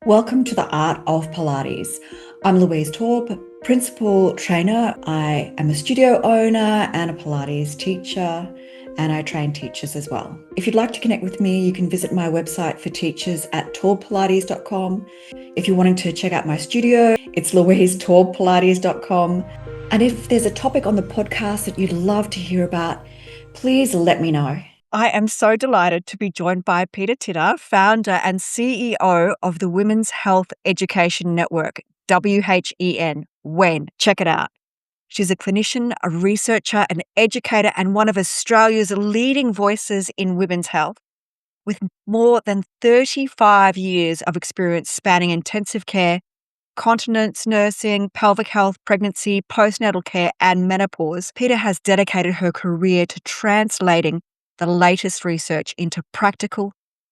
Welcome to the Art of Pilates. I'm Louise Taube, principal trainer. I am a studio owner and a Pilates teacher, and I train teachers as well. If you'd like to connect with me, you can visit my website for teachers at taubepilates.com. If you're wanting to check out my studio, it's louisetaubepilates.com. And if there's a topic on the podcast that you'd love to hear about, please let me know. I am so delighted to be joined by Peta Titter, founder and CEO of the Women's Health Education Network, WHEN. Check it out. She's a clinician, a researcher, an educator, and one of Australia's leading voices in women's health. With more than 35 years of experience spanning intensive care, continence nursing, pelvic health, pregnancy, postnatal care, and menopause, Peta has dedicated her career to translating the latest research into practical,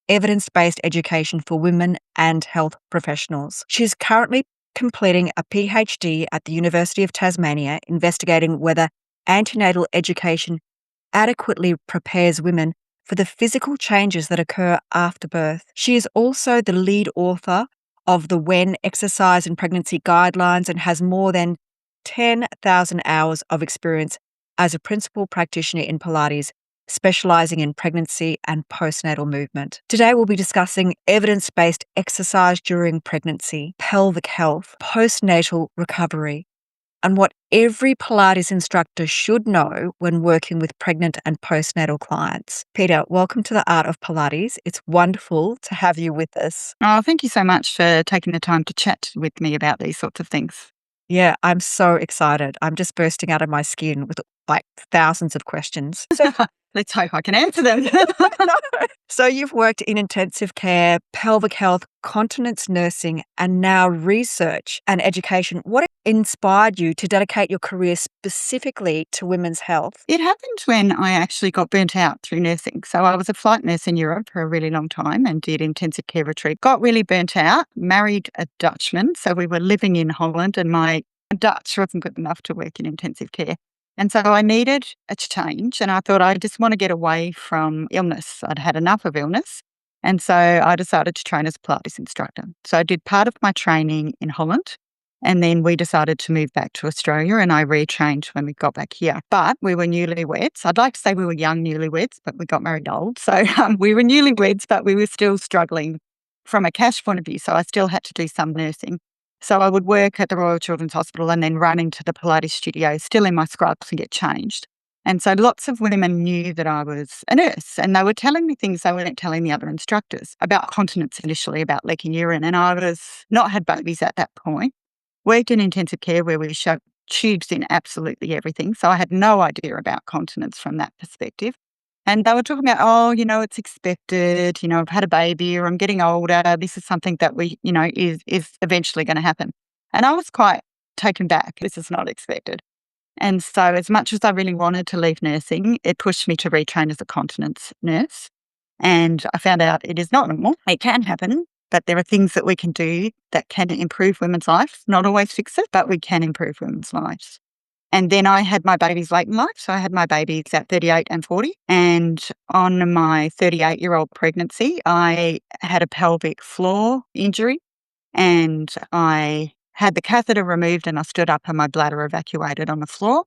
evidence-based education for women and health professionals. She's currently completing a PhD at the University of Tasmania, investigating whether antenatal education adequately prepares women for the physical changes that occur after birth. She is also the lead author of the WHEN Exercise and Pregnancy Guidelines and has more than 10,000 hours of experience as a principal practitioner in Pilates, specializing in pregnancy and postnatal movement. Today, we'll be discussing evidence-based exercise during pregnancy, pelvic health, postnatal recovery, and what every Pilates instructor should know when working with pregnant and postnatal clients. Peta, welcome to the Art of Pilates. It's wonderful to have you with us. Oh, thank you so much for taking the time to chat with me about these sorts of things. Yeah, I'm so excited. I'm just bursting out of my skin with like thousands of questions. Let's hope I can answer them. So you've worked in intensive care, pelvic health, continence nursing, and now research and education. What inspired you to dedicate your career specifically to women's health? It happened when I actually got burnt out through nursing. So I was a flight nurse in Europe for a really long time and did intensive care retreat. Got really burnt out, married a Dutchman. So we were living in Holland and my Dutch wasn't good enough to work in intensive care. And so I needed a change and I thought I just want to get away from illness. I'd had enough of illness. And so I decided to train as a Pilates instructor. So I did part of my training in Holland and then we decided to move back to Australia and I retrained when we got back here. But we were newlyweds. I'd like to say we were young newlyweds, but we got married old. So we were newlyweds, but we were still struggling from a cash point of view. So I still had to do some nursing. So I would work at the Royal Children's Hospital and then run into the Pilates studio, still in my scrubs and get changed. And so lots of women knew that I was a nurse and they were telling me things they weren't telling the other instructors about continence initially, about leaking urine. And I was not had babies at that point, worked in intensive care where we shoved tubes in absolutely everything. So I had no idea about continence from that perspective. And they were talking about, it's expected, I've had a baby or I'm getting older. This is something that is eventually going to happen. And I was quite taken back. This is not expected. And so as much as I really wanted to leave nursing, it pushed me to retrain as a continence nurse. And I found out it is not normal. It can happen, but there are things that we can do that can improve women's lives. Not always fix it, but we can improve women's lives. And then I had my babies late in life. So I had my babies at 38 and 40. And on my 38-year-old pregnancy, I had a pelvic floor injury and I had the catheter removed and I stood up and my bladder evacuated on the floor.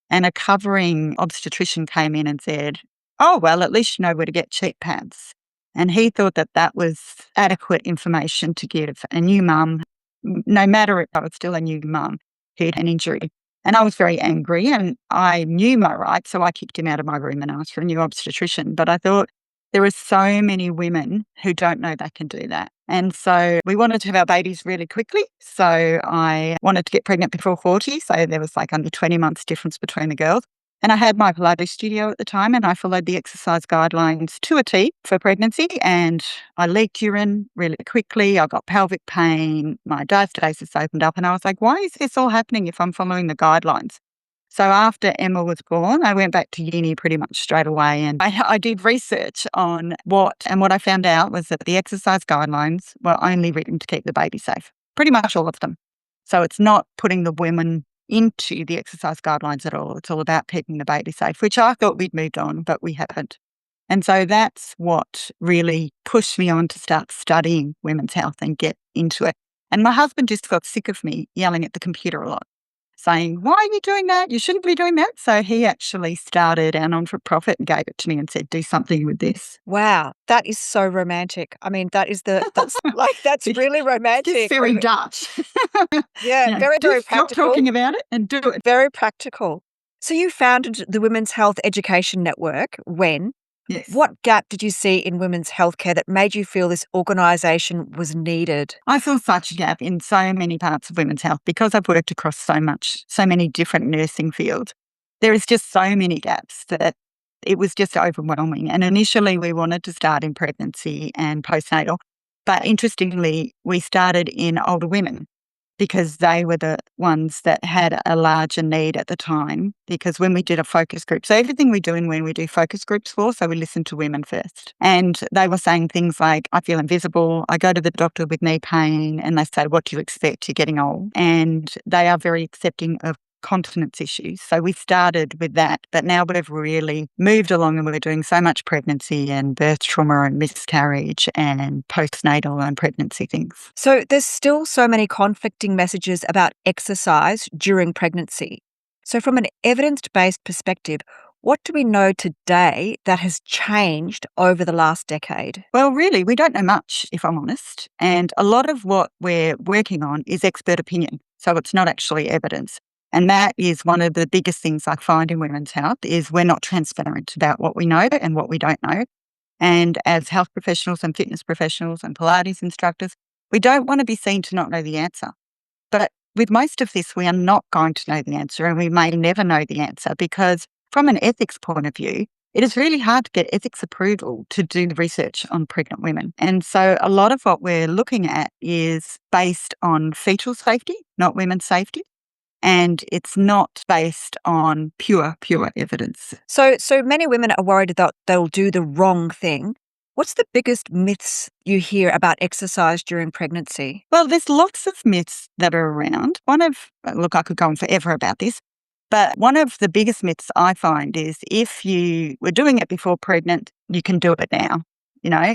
And a covering obstetrician came in and said, "Oh, well, at least you know where to get cheap pads." And he thought that that was adequate information to give a new mum, no matter if I was still a new mum who had an injury. And I was very angry and I knew my rights, so I kicked him out of my room and asked for a new obstetrician. But I thought there are so many women who don't know they can do that. And so we wanted to have our babies really quickly. So I wanted to get pregnant before 40. So there was like under 20 months difference between the girls. And I had my Pilates studio at the time and I followed the exercise guidelines to a T for pregnancy and I leaked urine really quickly. I got pelvic pain, my diastasis opened up and I was like, why is this all happening if I'm following the guidelines? So after Emma was born, I went back to uni pretty much straight away and I did research on what I found out was that the exercise guidelines were only written to keep the baby safe, pretty much all of them. So it's not putting the women into the exercise guidelines at all. It's all about keeping the baby safe, which I thought we'd moved on, but we haven't. And so that's what really pushed me on to start studying women's health and get into it. And my husband just got sick of me yelling at the computer a lot, saying, why are you doing that? You shouldn't be doing that. So he actually started our non-for-profit and gave it to me and said, do something with this. Wow, that is so romantic. I mean, that's really romantic. It's very Dutch. Yeah, very, very Stop practical. talking about it and do it. Very practical. So you founded the Women's Health Education Network when? Yes. What gap did you see in women's healthcare that made you feel this organisation was needed? I saw such a gap in so many parts of women's health because I've worked across so many different nursing fields. There is just so many gaps that it was just overwhelming. And initially we wanted to start in pregnancy and postnatal. But interestingly, we started in older women because they were the ones that had a larger need at the time. Because when we did a focus group, so everything we're doing when we do focus groups so we listen to women first. And they were saying things like, I feel invisible. I go to the doctor with knee pain and they say, what do you expect? You're getting old. And they are very accepting of continence issues. So we started with that, but now we've really moved along and we're doing so much pregnancy and birth trauma and miscarriage and postnatal and pregnancy things. So there's still so many conflicting messages about exercise during pregnancy. So from an evidence-based perspective, what do we know today that has changed over the last decade? Well, really, we don't know much, if I'm honest. And a lot of what we're working on is expert opinion. So it's not actually evidence. And that is one of the biggest things I find in women's health is we're not transparent about what we know and what we don't know. And as health professionals and fitness professionals and Pilates instructors, we don't want to be seen to not know the answer. But with most of this, we are not going to know the answer and we may never know the answer because from an ethics point of view, it is really hard to get ethics approval to do the research on pregnant women. And so a lot of what we're looking at is based on fetal safety, not women's safety. And it's not based on pure evidence. So many women are worried that they'll do the wrong thing. What's the biggest myths you hear about exercise during pregnancy? Well, there's lots of myths that are around. Look, I could go on forever about this, but one of the biggest myths I find is if you were doing it before pregnant, you can do it now,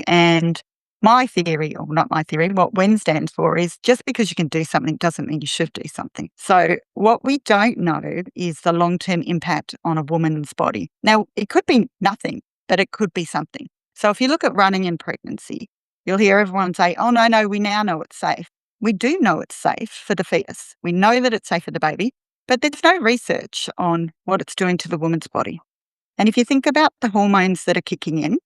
and my theory, or not my theory, what WEN stands for is just because you can do something doesn't mean you should do something. So what we don't know is the long-term impact on a woman's body. Now, it could be nothing, but it could be something. So if you look at running in pregnancy, you'll hear everyone say, oh, no, we now know it's safe. We do know it's safe for the fetus. We know that it's safe for the baby, but there's no research on what it's doing to the woman's body. And if you think about the hormones that are kicking in,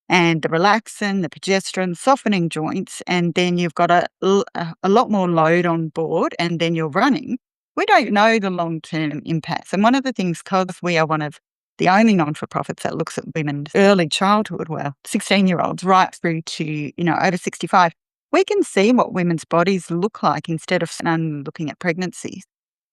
and the relaxin, the progesterone, softening joints, and then you've got a lot more load on board, and then you're running, we don't know the long-term impacts. And one of the things, because we are one of the only non-for-profits that looks at women's early childhood, 16-year-olds right through to, over 65, we can see what women's bodies look like instead of looking at pregnancies.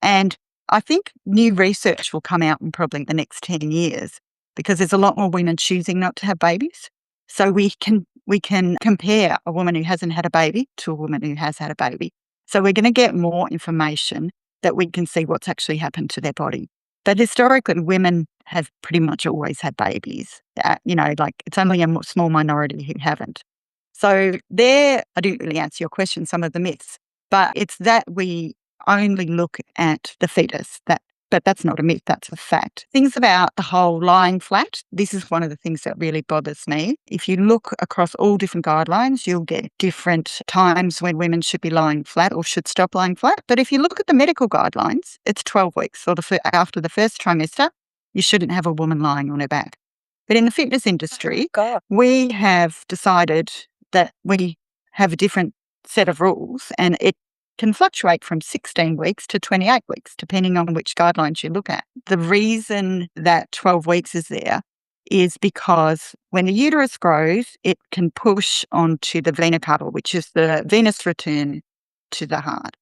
And I think new research will come out in probably the next 10 years because there's a lot more women choosing not to have babies. So we can compare a woman who hasn't had a baby to a woman who has had a baby. So we're going to get more information that we can see what's actually happened to their body. But historically, women have pretty much always had babies. It's only a small minority who haven't. So I didn't really answer your question, some of the myths, but it's that we only look at the fetus, but that's not a myth, that's a fact. Things about the whole lying flat, this is one of the things that really bothers me. If you look across all different guidelines, you'll get different times when women should be lying flat or should stop lying flat. But if you look at the medical guidelines, it's 12 weeks or after the first trimester, you shouldn't have a woman lying on her back. But in the fitness industry, we have decided that we have a different set of rules and it can fluctuate from 16 weeks to 28 weeks, depending on which guidelines you look at. The reason that 12 weeks is there is because when the uterus grows, it can push onto the vena cava, which is the venous return to the heart.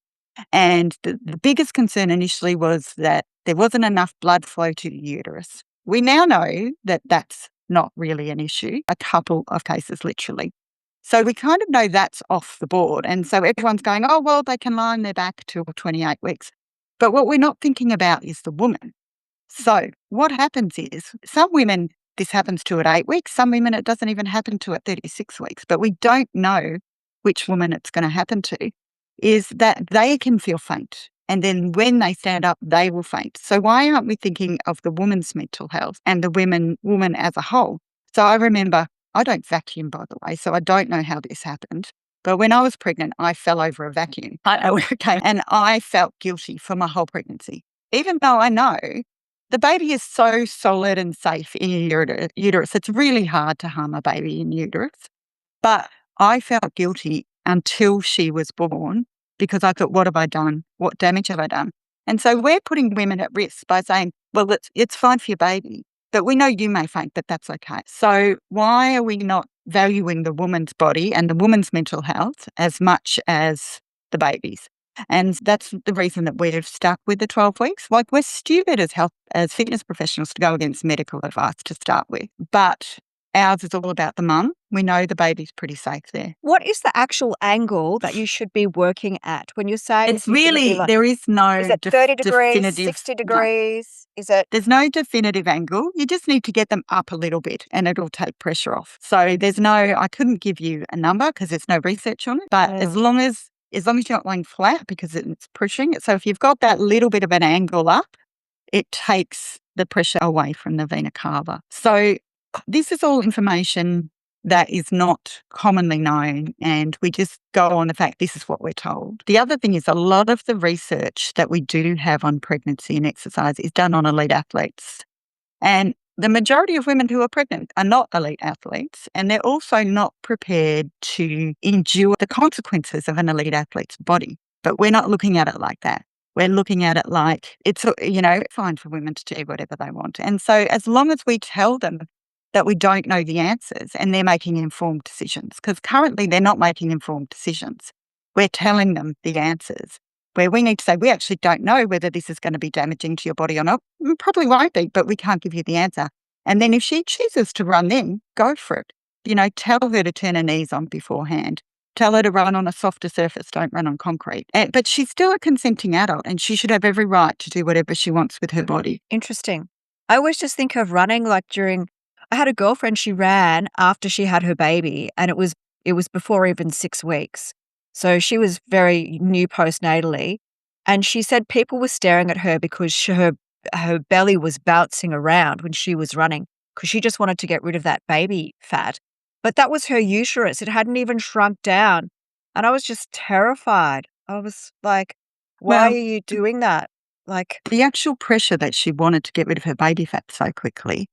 And the biggest concern initially was that there wasn't enough blood flow to the uterus. We now know that that's not really an issue, a couple of cases literally. So we kind of know that's off the board. And so everyone's going, oh, well, they can lie on their back till 28 weeks. But what we're not thinking about is the woman. So what happens is some women, this happens to at 8 weeks. Some women, it doesn't even happen to at 36 weeks. But we don't know which woman it's going to happen to, is that they can feel faint. And then when they stand up, they will faint. So why aren't we thinking of the woman's mental health and the woman as a whole? So I remember, I don't vacuum, by the way, so I don't know how this happened. But when I was pregnant, I fell over a vacuum. I don't know where it came, and I felt guilty for my whole pregnancy, even though I know the baby is so solid and safe in your uterus. It's really hard to harm a baby in uterus. But I felt guilty until she was born, because I thought, what have I done? What damage have I done? And so we're putting women at risk by saying, well, it's fine for your baby, but we know you may faint, but that's okay. So why are we not valuing the woman's body and the woman's mental health as much as the baby's? And that's the reason that we're stuck with the 12 weeks. Like, we're stupid as fitness professionals to go against medical advice to start with. But ours is all about the mum. We know the baby's pretty safe there. What is the actual angle that you should be working at when you're saying It's really, there is no is it 30 degrees, definitive, 60 degrees? Is it? There's no definitive angle. You just need to get them up a little bit and it'll take pressure off. So I couldn't give you a number because there's no research on it, but as long as you're not lying flat, because it's pushing it. So if you've got that little bit of an angle up, it takes the pressure away from the vena cava. So this is all information that is not commonly known, and we just go on the fact this is what we're told. The other thing is, a lot of the research that we do have on pregnancy and exercise is done on elite athletes. And the majority of women who are pregnant are not elite athletes, and they're also not prepared to endure the consequences of an elite athlete's body. But we're not looking at it like that. We're looking at it like it's, fine for women to do whatever they want. And so as long as we tell them that we don't know the answers and they're making informed decisions, because currently they're not making informed decisions. We're telling them the answers, where we need to say, we actually don't know whether this is going to be damaging to your body or not. It probably won't be, but we can't give you the answer. And then if she chooses to run, then go for it. Tell her to turn her knees on beforehand. Tell her to run on a softer surface, don't run on concrete. But she's still a consenting adult and she should have every right to do whatever she wants with her body. Interesting. I always just think of running like I had a girlfriend, she ran after she had her baby, and it was before even 6 weeks. So she was very new postnatally, and she said people were staring at her because her belly was bouncing around when she was running, because she just wanted to get rid of that baby fat. But that was her uterus. It hadn't even shrunk down. And I was just terrified. I was like, why are you doing that? Like, the actual pressure that she wanted to get rid of her baby fat so quickly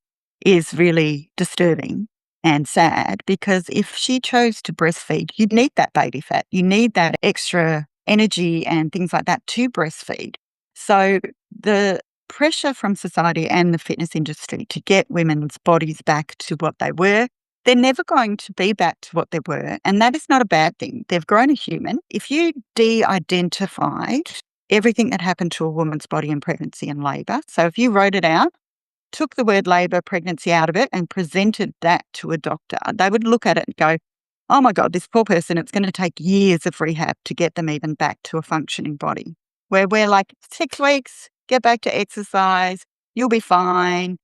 is really disturbing and sad, because if she chose to breastfeed, you'd need that baby fat. You need that extra energy and things like that to breastfeed. So the pressure from society and the fitness industry to get women's bodies back to what they were, they're never going to be back to what they were. And that is not a bad thing. They've grown a human. If you de-identified everything that happened to a woman's body in pregnancy and labour, so if you wrote it out, took the word labour, pregnancy out of it and presented that to a doctor, they would look at it and go, oh my God, this poor person, it's going to take years of rehab to get them even back to a functioning body. Where we're like, 6 weeks, get back to exercise, you'll be fine,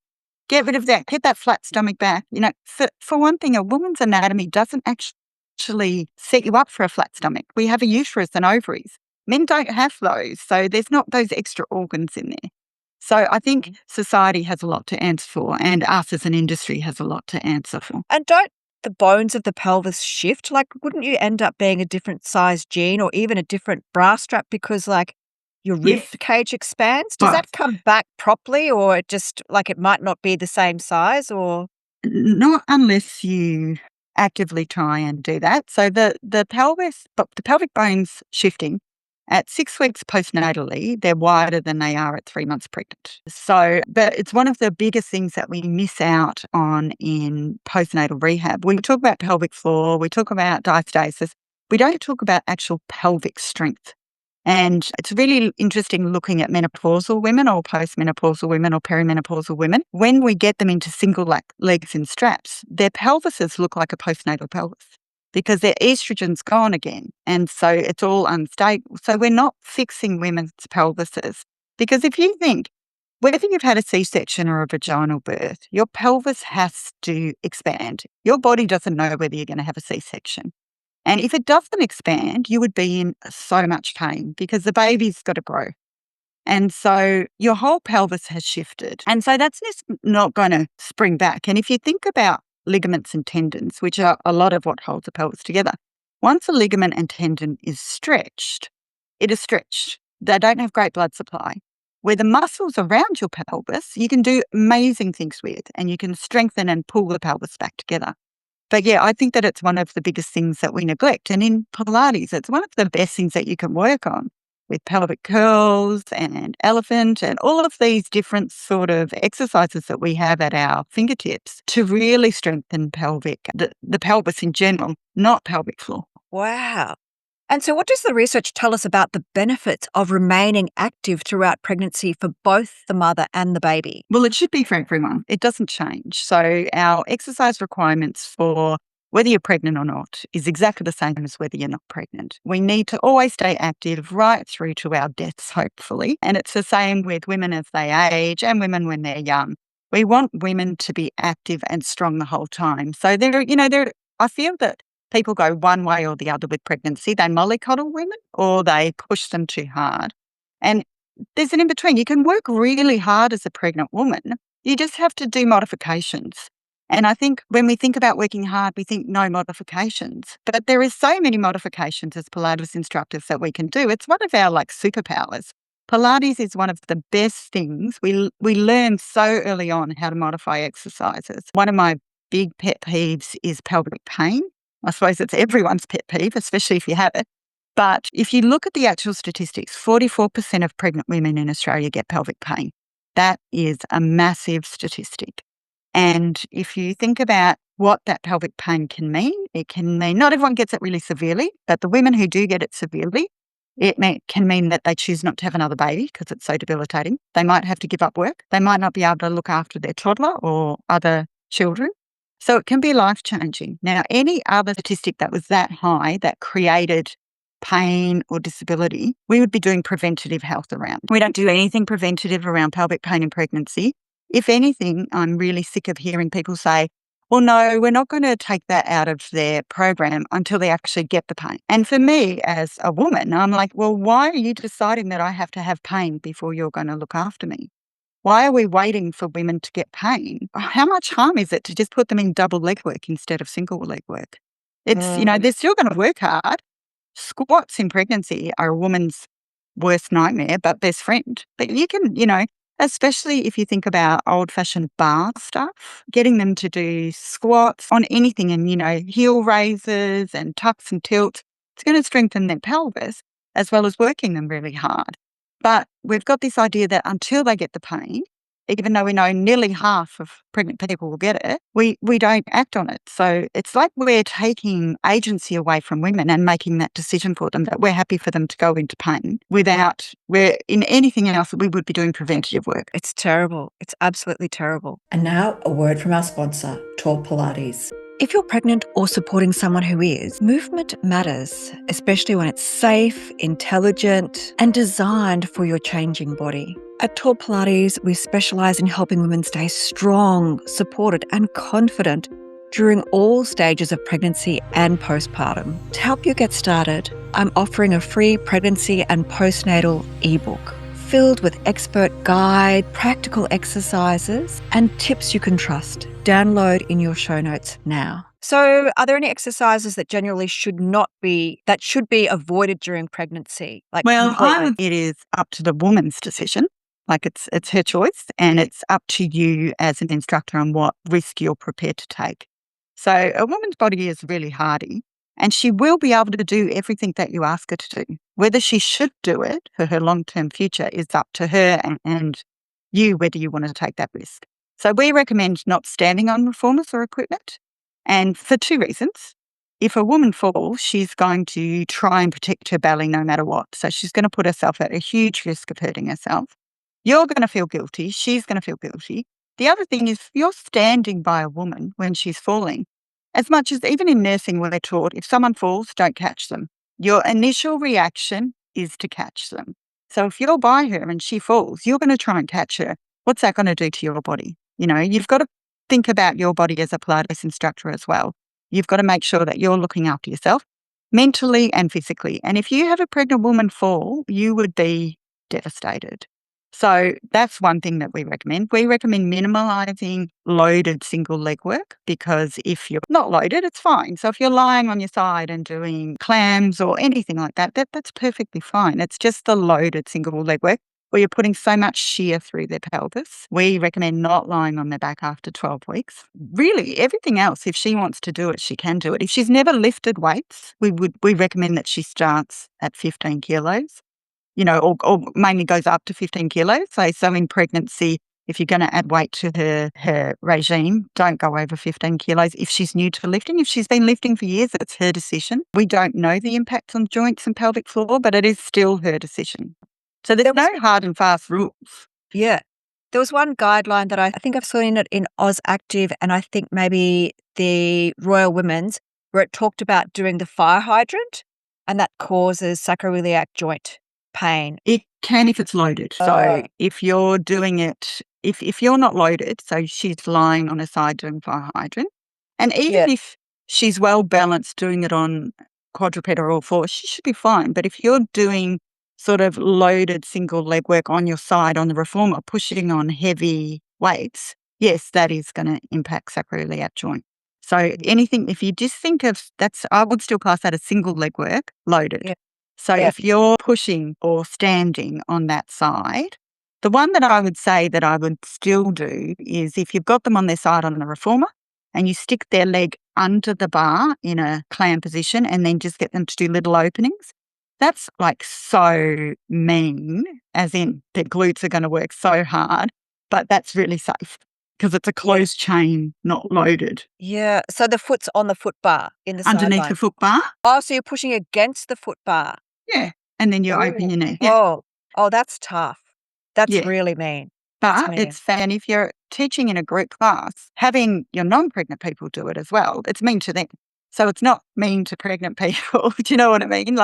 get rid of that, get that flat stomach back. For one thing, a woman's anatomy doesn't actually set you up for a flat stomach. We have a uterus and ovaries. Men don't have those, so there's not those extra organs in there. So I think society has a lot to answer for, and us as an industry has a lot to answer for. And don't the bones of the pelvis shift? Like, wouldn't you end up being a different size jean or even a different bra strap because, like, your rib cage expands? Does that come back properly, or it just, like, it might not be the same size? Or not unless you actively try and do that. So the pelvic bones shifting at 6 weeks postnatally, they're wider than they are at 3 months pregnant. So, but it's one of the biggest things that we miss out on in postnatal rehab. We talk about pelvic floor, we talk about diastasis. We don't talk about actual pelvic strength. And it's really interesting looking at menopausal women or postmenopausal women or perimenopausal women. When we get them into single legs in straps, their pelvises look like a postnatal pelvis, because their estrogen's gone again. And so it's all unstable. So we're not fixing women's pelvises. Because if you think, whether you've had a C-section or a vaginal birth, your pelvis has to expand. Your body doesn't know whether you're going to have a C-section. And if it doesn't expand, you would be in so much pain because the baby's got to grow. And so your whole pelvis has shifted. And so that's just not going to spring back. And if you think about ligaments and tendons, which are a lot of what holds the pelvis together, once a ligament and tendon is stretched, it is stretched. They don't have great blood supply. Where the muscles around your pelvis, you can do amazing things with, and you can strengthen and pull the pelvis back together. But yeah, I think that it's one of the biggest things that we neglect. And in Pilates, it's one of the best things that you can work on with pelvic curls and elephant and all of these different sort of exercises that we have at our fingertips to really strengthen the pelvis in general, not pelvic floor. Wow. And so what does the research tell us about the benefits of remaining active throughout pregnancy for both the mother and the baby? Well, it should be for everyone. It doesn't change. So our exercise requirements for whether you're pregnant or not is exactly the same as whether you're not pregnant. We need to always stay active right through to our deaths, hopefully. And it's the same with women as they age and women when they're young. We want women to be active and strong the whole time. So I feel that people go one way or the other with pregnancy. They mollycoddle women or they push them too hard. And there's an in-between. You can work really hard as a pregnant woman. You just have to do modifications. And I think when we think about working hard, we think no modifications. But there is so many modifications as Pilates instructors that we can do. It's one of our superpowers. Pilates is one of the best things. We learn so early on how to modify exercises. One of my big pet peeves is pelvic pain. I suppose it's everyone's pet peeve, especially if you have it. But if you look at the actual statistics, 44% of pregnant women in Australia get pelvic pain. That is a massive statistic. And if you think about what that pelvic pain can mean, it can mean not everyone gets it really severely, but the women who do get it severely, can mean that they choose not to have another baby because it's so debilitating. They might have to give up work. They might not be able to look after their toddler or other children. So it can be life-changing. Now, any other statistic that was that high that created pain or disability, we would be doing preventative health around. We don't do anything preventative around pelvic pain in pregnancy. If anything, I'm really sick of hearing people say, well, no, we're not going to take that out of their program until they actually get the pain. And for me as a woman, I'm like, well, why are you deciding that I have to have pain before you're going to look after me? Why are we waiting for women to get pain? How much harm is it to just put them in double leg work instead of single leg work? It's, they're still going to work hard. Squats in pregnancy are a woman's worst nightmare, but best friend. But you can, especially if you think about old-fashioned bar stuff, getting them to do squats on anything and, heel raises and tucks and tilts, it's going to strengthen their pelvis as well as working them really hard. But we've got this idea that until they get the pain, even though we know nearly half of pregnant people will get it, we don't act on it. So it's like we're taking agency away from women and making that decision for them that we're happy for them to go into pain without in anything else we would be doing preventative work. It's terrible. It's absolutely terrible. And now a word from our sponsor, Taube Pilates. If you're pregnant or supporting someone who is, movement matters, especially when it's safe, intelligent, and designed for your changing body. At Taube Pilates, we specialise in helping women stay strong, supported, and confident during all stages of pregnancy and postpartum. To help you get started, I'm offering a free pregnancy and postnatal ebook filled with expert guide, practical exercises, and tips you can trust. Download in your show notes now. So are there any exercises that generally should be avoided during pregnancy? It is up to the woman's decision. It's her choice, and it's up to you as an instructor on what risk you're prepared to take. So a woman's body is really hardy, and she will be able to do everything that you ask her to do. Whether she should do it for her long-term future is up to her and you, whether you want to take that risk. So we recommend not standing on reformers or equipment, and for two reasons. If a woman falls, she's going to try and protect her belly no matter what. So she's going to put herself at a huge risk of hurting herself. You're going to feel guilty. She's going to feel guilty. The other thing is if you're standing by a woman when she's falling, as much as even in nursing we're taught, if someone falls, don't catch them. Your initial reaction is to catch them. So if you're by her and she falls, you're going to try and catch her. What's that going to do to your body? You've got to think about your body as a Pilates instructor as well. You've got to make sure that you're looking after yourself. mentally and physically. And if you have a pregnant woman fall, you would be devastated. So that's one thing that we recommend. We recommend minimalising loaded single leg work, because if you're not loaded, it's fine. So if you're lying on your side and doing clams or anything like that, that's perfectly fine. It's just the loaded single leg work where you're putting so much shear through their pelvis. We recommend not lying on their back after 12 weeks. Really, everything else, if she wants to do it, she can do it. If she's never lifted weights, we recommend that she starts at 15 kilos, or mainly goes up to 15 kilos. So in pregnancy, if you're going to add weight to her regime, don't go over 15 kilos. If she's new to lifting, if she's been lifting for years, it's her decision. We don't know the impact on joints and pelvic floor, but it is still her decision. So there's no hard and fast rules. Yeah. There was one guideline that I think I've seen it in Oz Active, and I think maybe the Royal Women's, where it talked about doing the fire hydrant, and that causes sacroiliac joint pain. It can if it's loaded. So if you're doing it, if you're not loaded, so she's lying on her side doing fire hydrant, and even if she's well balanced doing it on quadruped or all fours, she should be fine. But if you're doing sort of loaded single leg work on your side on the reformer, pushing on heavy weights, yes, that is going to impact sacroiliac joint. So anything, if you just think of I would still class that as single leg work, loaded. Yeah. So if you're pushing or standing on that side, the one that I would say that I would still do is if you've got them on their side on the reformer and you stick their leg under the bar in a clam position and then just get them to do little openings. That's like so mean, as in their glutes are going to work so hard, but that's really safe because it's a closed chain, not loaded. Yeah. So the foot's on the foot bar in the Underneath sideline. the foot bar. Oh, so you're pushing against the foot bar. Yeah. And then you open your knee. Yeah. Oh, that's tough. That's really mean. But it's fair. And if you're teaching in a group class, having your non-pregnant people do it as well, it's mean to them. So it's not mean to pregnant people. Do you know what I mean?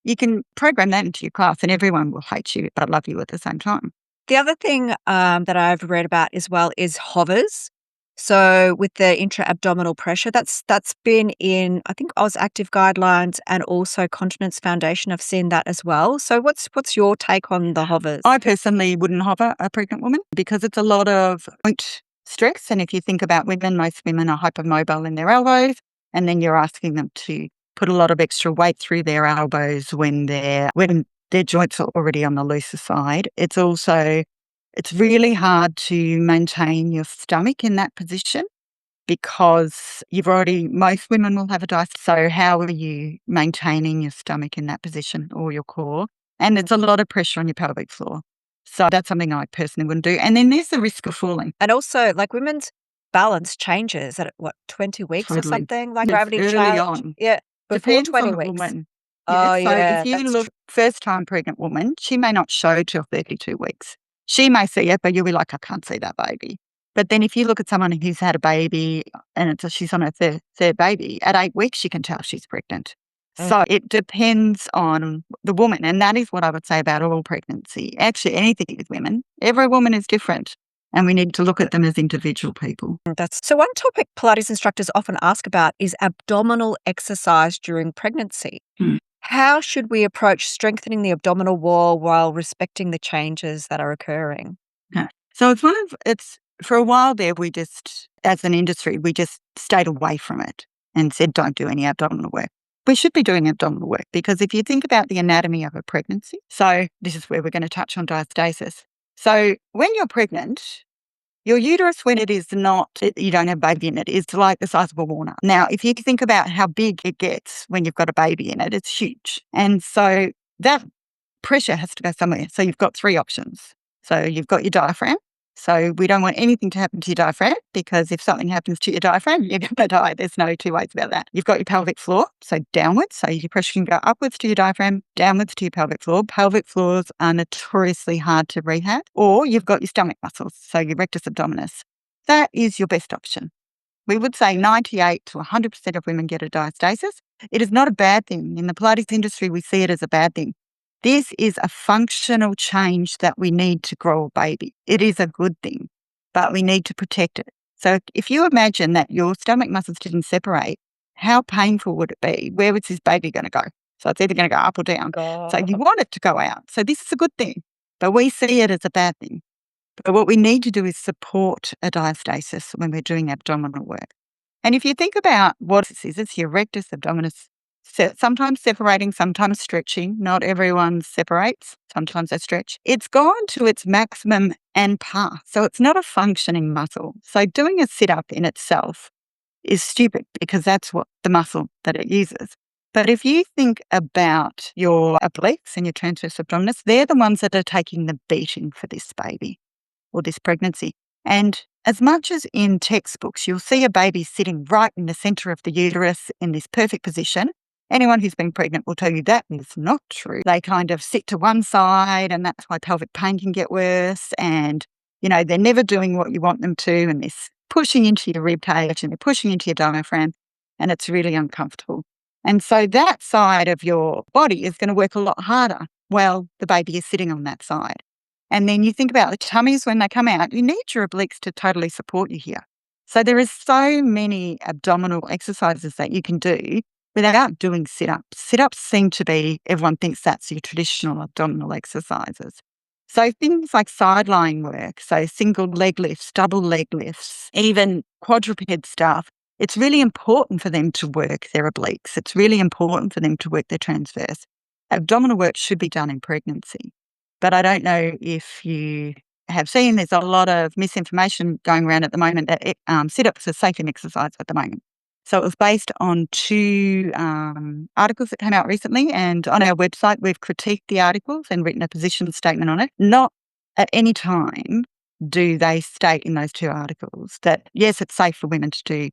You can program that into your class and everyone will hate you but love you at the same time. The other thing that I've read about as well is hovers. So with the intra-abdominal pressure, that's been in, I think, Oz Active guidelines and also Continence Foundation. I've seen that as well. So what's your take on the hovers? I personally wouldn't hover a pregnant woman because it's a lot of joint stress. And if you think about women, most women are hypermobile in their elbows, and then you're asking them to put a lot of extra weight through their elbows when their joints are already on the looser side. It's really hard to maintain your stomach in that position because most women will have a diastasis. So how are you maintaining your stomach in that position or your core? And there's a lot of pressure on your pelvic floor. So that's something I personally wouldn't do. And then there's the risk of falling. And also, like, women's balance changes at 20 weeks or something? Like gravity early change? on. Yeah, before Depends 20 on the weeks. woman. Oh, So yeah. if you look first-time pregnant woman, she may not show till 32 weeks. She may see it, but you'll be like, I can't see that baby. But then if you look at someone who's had a baby and she's on her third baby, at 8 weeks, you can tell she's pregnant. So it depends on the woman. And that is what I would say about all pregnancy. Actually, anything with women. Every woman is different. And we need to look at them as individual people. So one topic Pilates instructors often ask about is abdominal exercise during pregnancy. How should we approach strengthening the abdominal wall while respecting the changes that are occurring? So it's for a while there, as an industry, we just stayed away from it and said, don't do any abdominal work. We should be doing abdominal work because if you think about the anatomy of a pregnancy, so this is where we're going to touch on diastasis. So when you're pregnant, your uterus, when it is not, you don't have a baby in it, is like the size of a walnut. Now, if you think about how big it gets when you've got a baby in it, it's huge. And so that pressure has to go somewhere. So you've got three options. So you've got your diaphragm. So we don't want anything to happen to your diaphragm because if something happens to your diaphragm, you're going to die. There's no two ways about that. You've got your pelvic floor, so downwards. So your pressure can go upwards to your diaphragm, downwards to your pelvic floor. Pelvic floors are notoriously hard to rehab. Or you've got your stomach muscles, so your rectus abdominis. That is your best option. We would say 98 to 100% of women get a diastasis. It is not a bad thing. In the Pilates industry, we see it as a bad thing. This is a functional change that we need to grow a baby. It is a good thing, but we need to protect it. So if you imagine that your stomach muscles didn't separate how painful would it be? Where was this baby going to go? So it's either going to go up or down. So you want it to go out. So this is a good thing, but we see it as a bad thing. But what we need to do is support a diastasis when we're doing abdominal work. And if you think about what this is, it's your rectus abdominis, sometimes separating, sometimes stretching. Not everyone separates. Sometimes they stretch. It's gone to its maximum and past. So it's not a functioning muscle. So doing a sit-up in itself is stupid because that's what the muscle that it uses. But if you think about your obliques and your transverse abdominis, they're the ones that are taking the beating for this baby or this pregnancy. And as much as in textbooks, you'll see a baby sitting right in the center of the uterus in this perfect position. Anyone who's been pregnant will tell you that is not true. They kind of sit to one side, and that's why pelvic pain can get worse. And, they're never doing what you want them to, and they're pushing into your rib cage and they're pushing into your diaphragm, and it's really uncomfortable. And so that side of your body is going to work a lot harder while the baby is sitting on that side. And then you think about the tummies when they come out, you need your obliques to totally support you here. So there is so many abdominal exercises that you can do without doing sit-ups. Sit-ups seem to be, everyone thinks that's your traditional abdominal exercises. So things like side-lying work, so single leg lifts, double leg lifts, even quadruped stuff, it's really important for them to work their obliques. It's really important for them to work their transverse. Abdominal work should be done in pregnancy. But I don't know if you have seen, there's a lot of misinformation going around at the moment that sit-ups are safe in exercise at the moment. So it was based on 2 articles that came out recently, and on our website, we've critiqued the articles and written a position statement on it. Not at any time do they state in those 2 articles that, yes, it's safe for women to do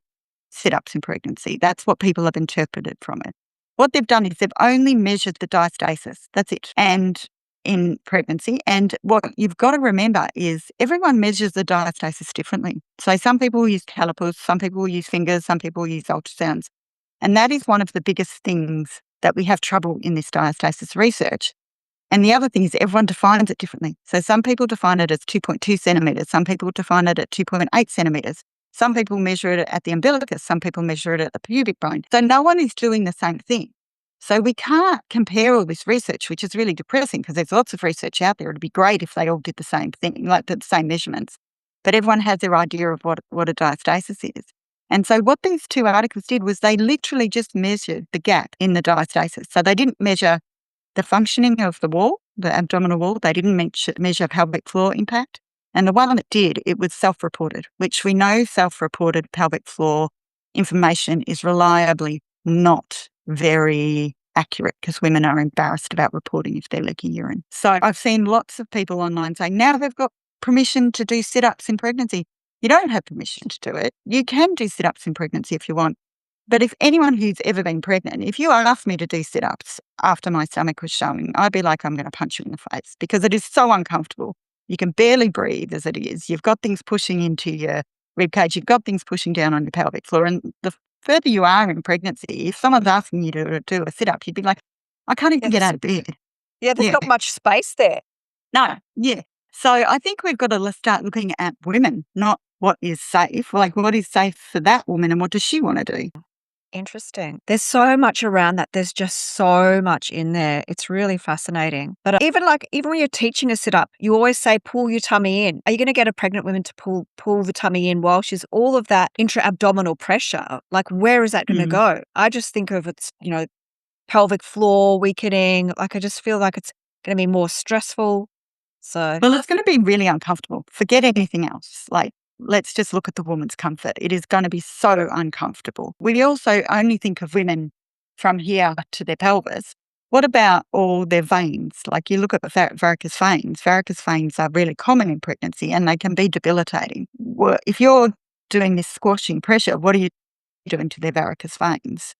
sit-ups in pregnancy. That's what people have interpreted from it. What they've done is they've only measured the diastasis. That's it. And in pregnancy. And what you've got to remember is everyone measures the diastasis differently. So some people use calipers, some people use fingers, some people use ultrasounds. And that is one of the biggest things that we have trouble in this diastasis research. And the other thing is everyone defines it differently. So some people define it as 2.2 centimetres, some people define it at 2.8 centimetres. Some people measure it at the umbilicus, some people measure it at the pubic bone. So no one is doing the same thing. So we can't compare all this research, which is really depressing because there's lots of research out there. It'd be great if they all did the same thing, like the same measurements. But everyone has their idea of what a diastasis is. And so what these 2 articles did was they literally just measured the gap in the diastasis. So they didn't measure the functioning of the wall, the abdominal wall. They didn't measure pelvic floor impact. And the one that did, it was self-reported, which we know self-reported pelvic floor information is reliably not very accurate because women are embarrassed about reporting if they're leaking urine. So I've seen lots of people online saying now they've got permission to do sit-ups in pregnancy. You don't have permission to do it. You can do sit-ups in pregnancy if you want. But if anyone who's ever been pregnant, if you asked me to do sit-ups after my stomach was showing, I'd be like, I'm going to punch you in the face because it is so uncomfortable. You can barely breathe as it is. You've got things pushing into your rib cage. You've got things pushing down on your pelvic floor. And the further you are in pregnancy, if someone's asking you to do a sit-up, you'd be like, I can't even get out of bed. Yeah, there's not much space there. No, yeah. So I think we've got to start looking at women, not what is safe. Like what is safe for that woman and what does she want to do? Interesting. There's so much around that. There's just so much in there. It's really fascinating. But even when you're teaching a sit-up, you always say, pull your tummy in. Are you going to get a pregnant woman to pull the tummy in while she's all of that intra-abdominal pressure? Like, where is that going to go? I just think of it's, pelvic floor weakening. Like, I just feel like it's going to be more stressful. So, well, it's going to be really uncomfortable. Forget anything else. Like, let's just look at the woman's comfort. It is going to be so uncomfortable. We also only think of women from here to their pelvis. What about all their veins? Like you look at the varicose veins. Varicose veins are really common in pregnancy and they can be debilitating. If you're doing this squashing pressure, what are you doing to their varicose veins?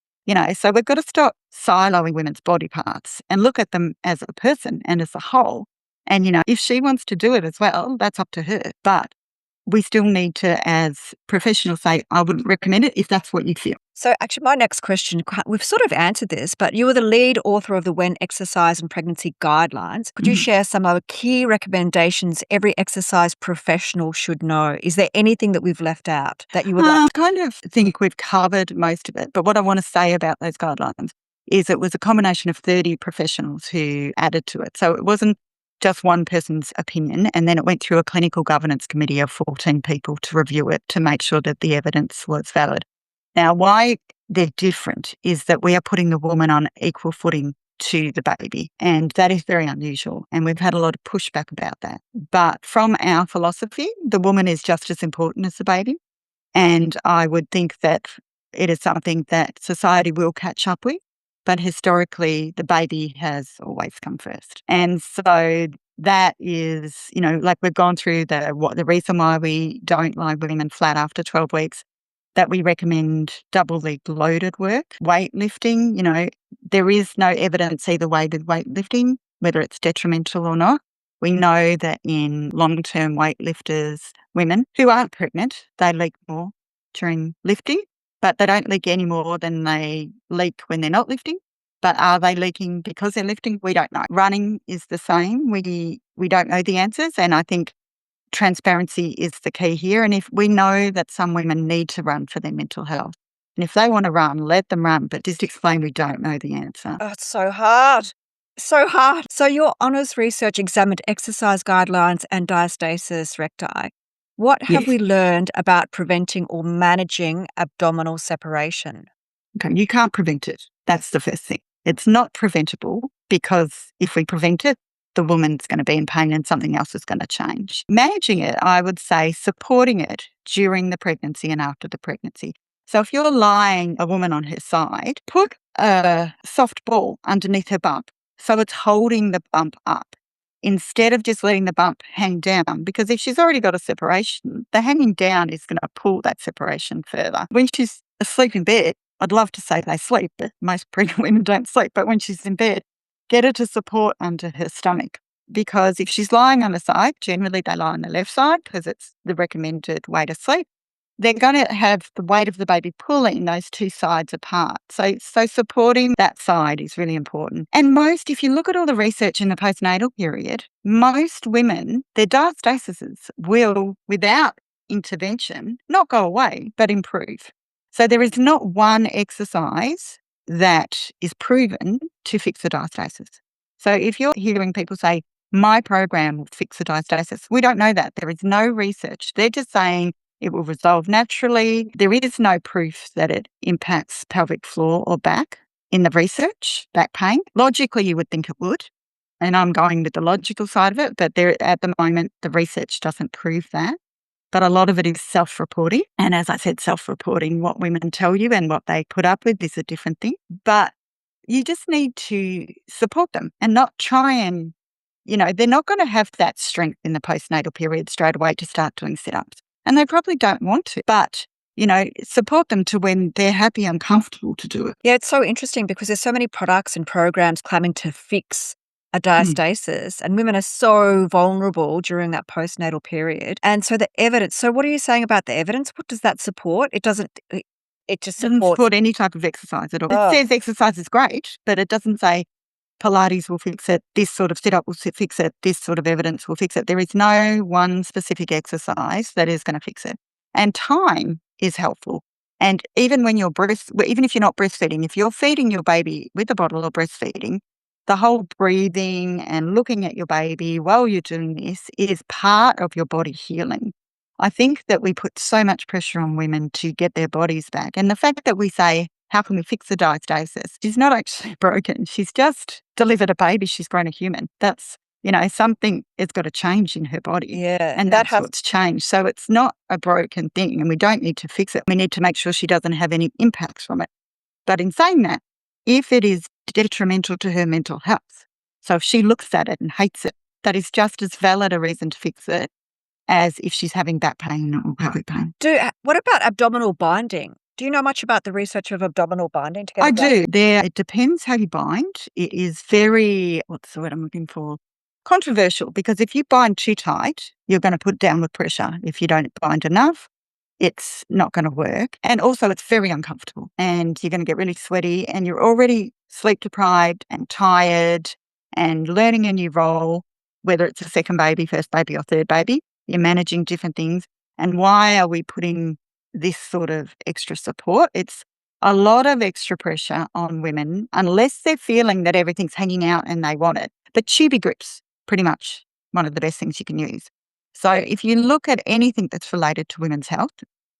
So we've got to stop siloing women's body parts and look at them as a person and as a whole. And, if she wants to do it as well, that's up to her. But we still need to, as professionals, say, I wouldn't recommend it if that's what you feel. So actually my next question, we've sort of answered this, but you were the lead author of the When Exercise and Pregnancy Guidelines. Could you share some of the key recommendations every exercise professional should know? Is there anything that we've left out that you would like? I kind of think we've covered most of it. But what I want to say about those guidelines is it was a combination of 30 professionals who added to it. So it wasn't just one person's opinion. And then it went through a clinical governance committee of 14 people to review it to make sure that the evidence was valid. Now, why they're different is that we are putting the woman on equal footing to the baby. And that is very unusual. And we've had a lot of pushback about that. But from our philosophy, the woman is just as important as the baby. And I would think that it is something that society will catch up with. But historically, the baby has always come first. And so that is, like we've gone through the reason why we don't lie women flat after 12 weeks, that we recommend double leg loaded work, weightlifting. There is no evidence either way with weightlifting, whether it's detrimental or not. We know that in long-term weightlifters, women who aren't pregnant, they leak more during lifting, but they don't leak any more than they leak when they're not lifting. But are they leaking because they're lifting? We don't know. Running is the same. We don't know the answers. And I think transparency is the key here. And if we know that some women need to run for their mental health, and if they want to run, let them run, but just explain we don't know the answer. Oh, it's so hard. So hard. So your honours research examined exercise guidelines and diastasis recti. What have we learned about preventing or managing abdominal separation? Okay, you can't prevent it. That's the first thing. It's not preventable because if we prevent it, the woman's going to be in pain and something else is going to change. Managing it, I would say supporting it during the pregnancy and after the pregnancy. So if you're lying a woman on her side, put a soft ball underneath her bump so it's holding the bump up instead of just letting the bump hang down, because if she's already got a separation, the hanging down is going to pull that separation further. When she's asleep in bed, I'd love to say they sleep, but most pregnant women don't sleep. But when she's in bed, get her to support under her stomach, because if she's lying on the side, generally they lie on the left side because it's the recommended way to sleep. They're going to have the weight of the baby pulling those two sides apart. So supporting that side is really important. And if you look at all the research in the postnatal period, most women, their diastasis will, without intervention, not go away, but improve. So there is not one exercise that is proven to fix the diastasis. So if you're hearing people say, my program will fix the diastasis, we don't know that. There is no research. They're just saying it will resolve naturally. There is no proof that it impacts pelvic floor or back in the research, back pain. Logically, you would think it would. And I'm going with the logical side of it, but at the moment, the research doesn't prove that. But a lot of it is self-reporting. And as I said, self-reporting, what women tell you and what they put up with is a different thing. But you just need to support them and not try and, they're not going to have that strength in the postnatal period straight away to start doing sit-ups. And they probably don't want to. But support them to when they're happy and comfortable to do it. Yeah, it's so interesting because there's so many products and programs claiming to fix a diastasis, and women are so vulnerable during that postnatal period. And so the evidence, so what are you saying about the evidence? What does that support? It just doesn't support any type of exercise at all. It says exercise is great, but it doesn't say Pilates will fix it, this sort of sit-up will fix it, this sort of evidence will fix it. There is no one specific exercise that is going to fix it. And time is helpful. And even when even if you're not breastfeeding, if you're feeding your baby with a bottle or breastfeeding, the whole breathing and looking at your baby while you're doing this is part of your body healing. I think that we put so much pressure on women to get their bodies back. And the fact that we say, how can we fix the diastasis? She's not actually broken. She's just delivered a baby. She's grown a human. That's, something has got to change in her body. Yeah. And that's what's changed. So it's not a broken thing and we don't need to fix it. We need to make sure she doesn't have any impacts from it. But in saying that, if it is detrimental to her mental health, so if she looks at it and hates it, that is just as valid a reason to fix it as if she's having back pain or pelvic pain. What about abdominal binding? Do you know much about the research of abdominal binding? I do. It depends how you bind. It is very, what's the word I'm looking for? Controversial, because if you bind too tight, you're going to put downward pressure. If you don't bind enough, it's not going to work. And also it's very uncomfortable and you're going to get really sweaty and you're already sleep deprived and tired and learning a new role, whether it's a second baby, first baby or third baby, you're managing different things. And why are we putting this sort of extra support? It's a lot of extra pressure on women unless they're feeling that everything's hanging out and they want it. But Tubi grips, pretty much one of the best things you can use. So if you look at anything that's related to women's health,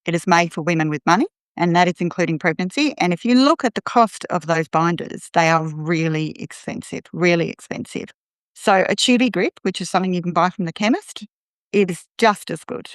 it is made for women with money, and that is including pregnancy. And if you look at the cost of those binders, they are really expensive, really expensive. So a Tubi grip, which is something you can buy from the chemist, is just as good.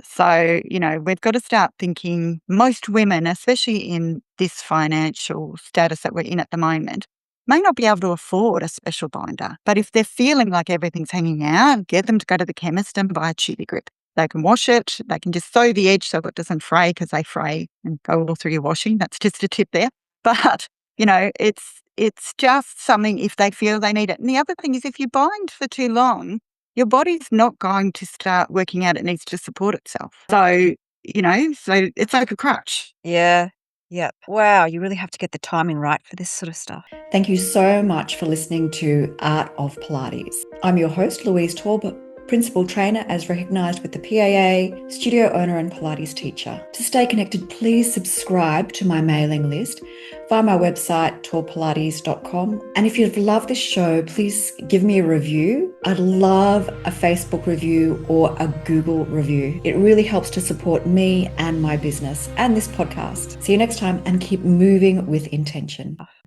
So, we've got to start thinking most women, especially in this financial status that we're in at the moment, may not be able to afford a special binder. But if they're feeling like everything's hanging out, get them to go to the chemist and buy a Tubi grip. They can wash it. They can just sew the edge so it doesn't fray because they fray and go all through your washing. That's just a tip there. But, it's just something if they feel they need it. And the other thing is if you bind for too long, your body's not going to start working out it needs to support itself. So, so it's like a crutch. Yeah. Yep. Wow, you really have to get the timing right for this sort of stuff. Thank you so much for listening to Art of Pilates. I'm your host, Louise Taube, principal trainer as recognised with the PAA, studio owner and Pilates teacher. To stay connected, please subscribe to my mailing list via my website, taubepilates.com. And if you've loved this show, please give me a review. I'd love a Facebook review or a Google review. It really helps to support me and my business and this podcast. See you next time and keep moving with intention.